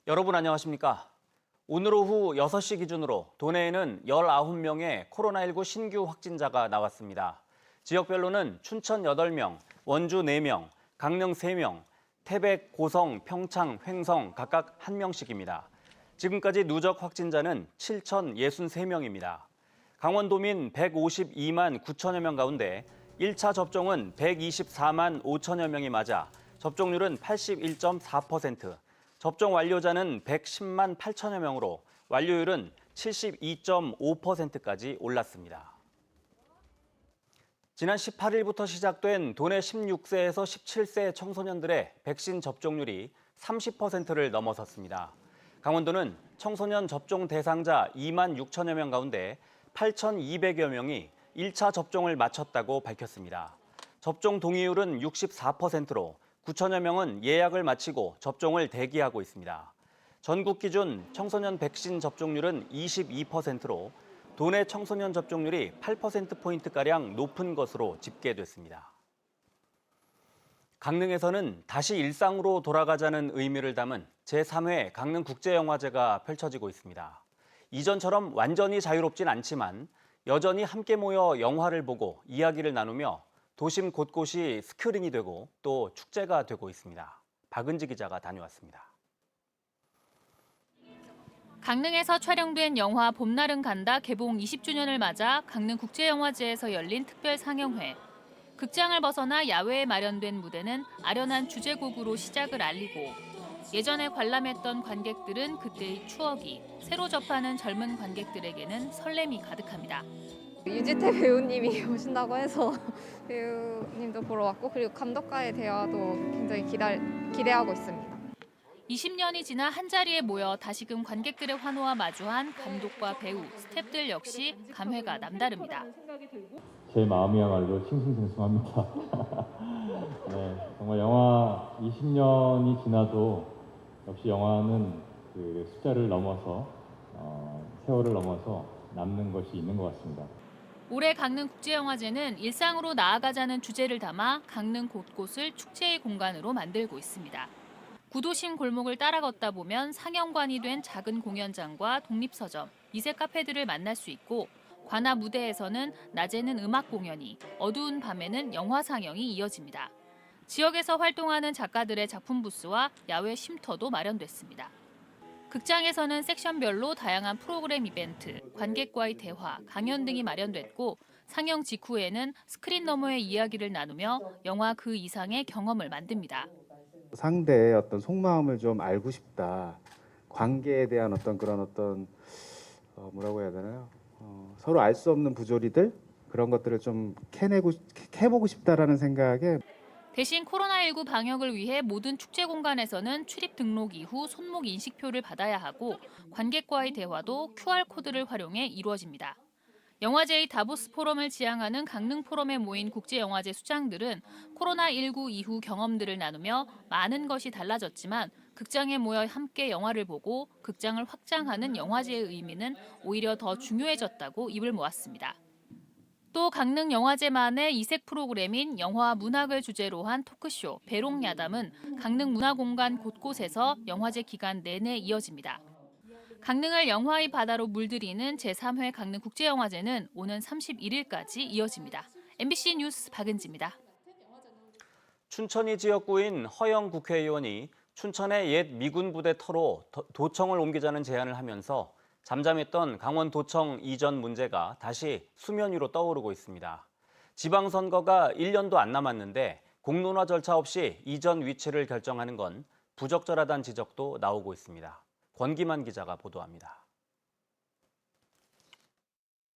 여러분 안녕하십니까? 오늘 오후 6시 기준으로 도내에는 19명의 코로나19 신규 확진자가 나왔습니다. 지역별로는 춘천 8명, 원주 4명, 강릉 3명, 태백, 고성, 평창, 횡성 각각 1명씩입니다. 지금까지 누적 확진자는 7,063명입니다. 강원도민 152만 9천여 명 가운데 1차 접종은 124만 5천여 명이 맞아 접종률은 81.4%, 접종 완료자는 110만 8천여 명으로 완료율은 72.5%까지 올랐습니다. 지난 18일부터 시작된 도내 16세에서 17세 청소년들의 백신 접종률이 30%를 넘어섰습니다. 강원도는 청소년 접종 대상자 2만 6천여 명 가운데 8,200여 명이 1차 접종을 마쳤다고 밝혔습니다. 접종 동의율은 64%로 9천여 명은 예약을 마치고 접종을 대기하고 있습니다. 전국 기준 청소년 백신 접종률은 22%로 도내 청소년 접종률이 8%포인트가량 높은 것으로 집계됐습니다. 강릉에서는 다시 일상으로 돌아가자는 의미를 담은 제3회 강릉국제영화제가 펼쳐지고 있습니다. 이전처럼 완전히 자유롭진 않지만 여전히 함께 모여 영화를 보고 이야기를 나누며 도심 곳곳이 스크린이 되고 또 축제가 되고 있습니다. 박은지 기자가 다녀왔습니다. 강릉에서 촬영된 영화 봄날은 간다 개봉 20주년을 맞아 강릉국제영화제에서 열린 특별 상영회. 극장을 벗어나 야외에 마련된 무대는 아련한 주제곡으로 시작을 알리고 예전에 관람했던 관객들은 그때의 추억이, 새로 접하는 젊은 관객들에게는 설렘이 가득합니다. 유지태 배우님이 오신다고 해서 배우님도 보러 왔고, 그리고 감독과의 대화도 굉장히 기대하고 있습니다. 20년이 지나 한자리에 모여 다시금 관객들의 환호와 마주한 감독과 배우, 스태프들 역시 감회가 남다릅니다. 제 마음이야말로 싱숭생숭합니다. 네, 정말 영화 20년이 지나도 역시 영화는 그 숫자를 넘어서 세월을 넘어서 남는 것이 있는 것 같습니다. 올해 강릉국제영화제는 일상으로 나아가자는 주제를 담아 강릉 곳곳을 축제의 공간으로 만들고 있습니다. 구도심 골목을 따라 걷다 보면 상영관이 된 작은 공연장과 독립서점, 이색 카페들을 만날 수 있고 관아 무대에서는 낮에는 음악 공연이, 어두운 밤에는 영화 상영이 이어집니다. 지역에서 활동하는 작가들의 작품 부스와 야외 쉼터도 마련됐습니다. 극장에서는 섹션별로 다양한 프로그램 이벤트, 관객과의 대화, 강연 등이 마련됐고 상영 직후에는 스크린 너머의 이야기를 나누며 영화 그 이상의 경험을 만듭니다. 상대의 어떤 속마음을 좀 알고 싶다. 관계에 대한 뭐라고 해야 되나요? 서로 알 수 없는 부조리들, 그런 것들을 좀 캐보고 싶다라는 생각에. 대신 코로나19 방역을 위해 모든 축제 공간에서는 출입 등록 이후 손목 인식표를 받아야 하고 관객과의 대화도 QR코드를 활용해 이루어집니다. 영화제의 다보스 포럼을 지향하는 강릉 포럼에 모인 국제영화제 수장들은 코로나19 이후 경험들을 나누며 많은 것이 달라졌지만 극장에 모여 함께 영화를 보고 극장을 확장하는 영화제의 의미는 오히려 더 중요해졌다고 입을 모았습니다. 또 강릉 영화제만의 이색 프로그램인 영화와 문학을 주제로 한 토크쇼 배롱야담은 강릉 문화공간 곳곳에서 영화제 기간 내내 이어집니다. 강릉을 영화의 바다로 물들이는 제3회 강릉국제영화제는 오는 31일까지 이어집니다. MBC 뉴스 박은지입니다. 춘천이 지역구인 허영 국회의원이 춘천의 옛 미군 부대 터로 도청을 옮기자는 제안을 하면서 잠잠했던 강원도청 이전 문제가 다시 수면 위로 떠오르고 있습니다. 지방선거가 1년도 안 남았는데 공론화 절차 없이 이전 위치를 결정하는 건 부적절하다는 지적도 나오고 있습니다. 권기만 기자가 보도합니다.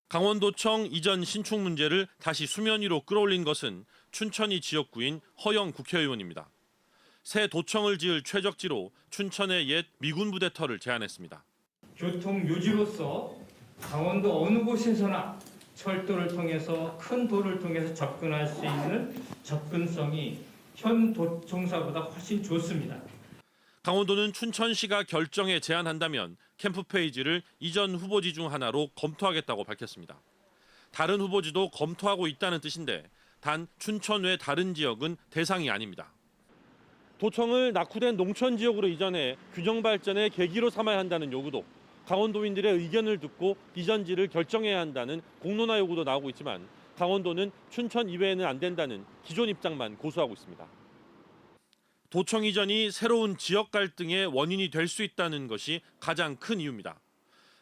강원도청 이전 신축 문제를 다시 수면 위로 끌어올린 것은 춘천이 지역구인 허영 국회의원입니다. 새 도청을 지을 최적지로 춘천의 옛 미군 부대 터를 제안했습니다. 교통 요지로서 강원도 어느 곳에서나 철도를 통해서 큰 도를 통해서 접근할 수 있는 접근성이 현 도청사보다 훨씬 좋습니다. 강원도는 춘천시가 결정에 제안한다면 캠프 페이지를 이전 후보지 중 하나로 검토하겠다고 밝혔습니다. 다른 후보지도 검토하고 있다는 뜻인데 단 춘천 외 다른 지역은 대상이 아닙니다. 도청을 낙후된 농촌 지역으로 이전해 균형 발전의 계기로 삼아야 한다는 요구도, 강원도민들의 의견을 듣고 이전지를 결정해야 한다는 공론화 요구도 나오고 있지만 강원도는 춘천 이외에는 안 된다는 기존 입장만 고수하고 있습니다. 도청 이전이 새로운 지역 갈등의 원인이 될 수 있다는 것이 가장 큰 이유입니다.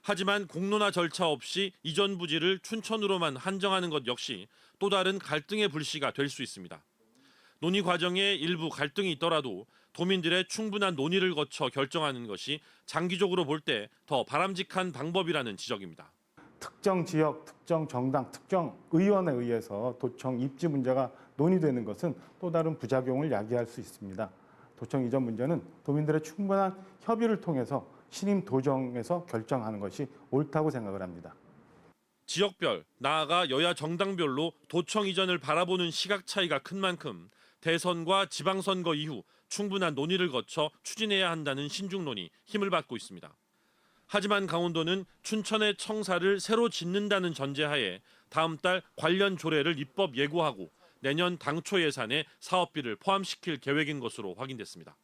하지만 공론화 절차 없이 이전 부지를 춘천으로만 한정하는 것 역시 또 다른 갈등의 불씨가 될 수 있습니다. 논의 과정에 일부 갈등이 있더라도 도민들의 충분한 논의를 거쳐 결정하는 것이 장기적으로 볼 때 더 바람직한 방법이라는 지적입니다. 특정 지역, 특정 정당, 특정 의원에 의해서 도청 입지 문제가 논의되는 것은 또 다른 부작용을 야기할 수 있습니다. 도청 이전 문제는 도민들의 충분한 협의를 통해서 신임 도정에서 결정하는 것이 옳다고 생각을 합니다. 지역별, 나아가 여야 정당별로 도청 이전을 바라보는 시각 차이가 큰 만큼 대선과 지방선거 이후 충분한 논의를 거쳐 추진해야 한다는 신중론이 힘을 받고 있습니다. 하지만 강원도는 춘천의 청사를 새로 짓는다는 전제하에 다음 달 관련 조례를 입법 예고하고 내년 당초 예산에 사업비를 포함시킬 계획인 것으로 확인됐습니다.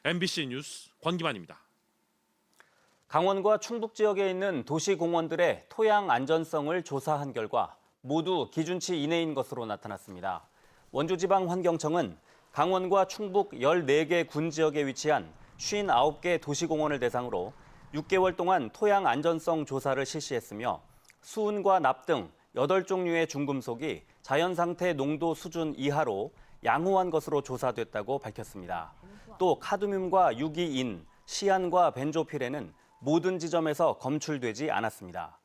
MBC 뉴스 권기만입니다. 강원과 충북 지역에 있는 도시공원들의 토양 안전성을 조사한 결과 모두 기준치 이내인 것으로 나타났습니다. 원주지방환경청은 강원과 충북 14개 군 지역에 위치한 59개 도시공원을 대상으로 6개월 동안 토양 안전성 조사를 실시했으며 수은과 납 등 8종류의 중금속이 자연상태 농도 수준 이하로 양호한 것으로 조사됐다고 밝혔습니다. 또 카드뮴과 유기인, 시안과 벤조필에는 모든 지점에서 검출되지 않았습니다.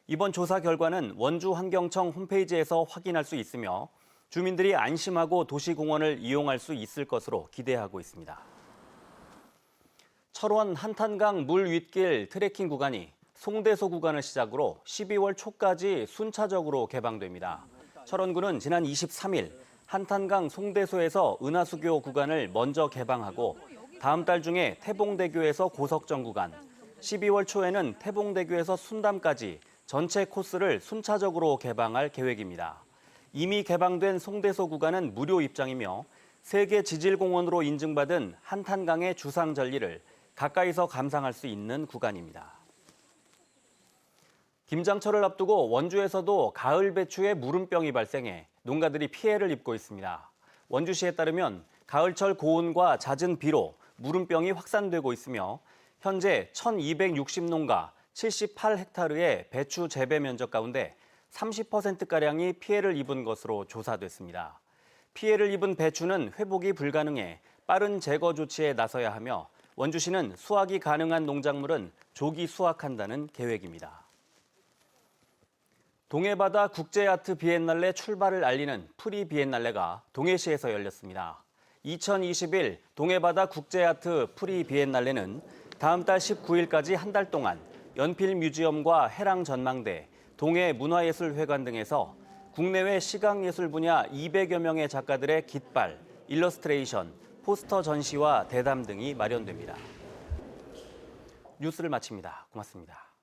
이번 조사 결과는 원주환경청 홈페이지에서 확인할 수 있으며 주민들이 안심하고 도시공원을 이용할 수 있을 것으로 기대하고 있습니다. 철원 한탄강 물 윗길 트레킹 구간이 송대소 구간을 시작으로 12월 초까지 순차적으로 개방됩니다. 철원군은 지난 23일 한탄강 송대소에서 은하수교 구간을 먼저 개방하고 다음 달 중에 태봉대교에서 고석정 구간, 12월 초에는 태봉대교에서 순담까지 전체 코스를 순차적으로 개방할 계획입니다. 이미 개방된 송대소 구간은 무료 입장이며 세계 지질공원으로 인증받은 한탄강의 주상절리를 가까이서 감상할 수 있는 구간입니다. 김장철을 앞두고 원주에서도 가을 배추에 무름병이 발생해 농가들이 피해를 입고 있습니다. 원주시에 따르면 가을철 고온과 잦은 비로 무름병이 확산되고 있으며 현재 1,260농가 78헥타르의 배추 재배 면적 가운데 30%가량이 피해를 입은 것으로 조사됐습니다. 피해를 입은 배추는 회복이 불가능해 빠른 제거 조치에 나서야 하며 원주시는 수확이 가능한 농작물은 조기 수확한다는 계획입니다. 동해바다 국제아트 비엔날레 출발을 알리는 프리 비엔날레가 동해시에서 열렸습니다. 2021 동해바다 국제아트 프리 비엔날레는 다음 달 19일까지 한 달 동안 연필 뮤지엄과 해랑 전망대, 동해 문화예술회관 등에서 국내외 시각예술 분야 200여 명의 작가들의 깃발, 일러스트레이션, 포스터 전시와 대담 등이 마련됩니다. 뉴스를 마칩니다. 고맙습니다.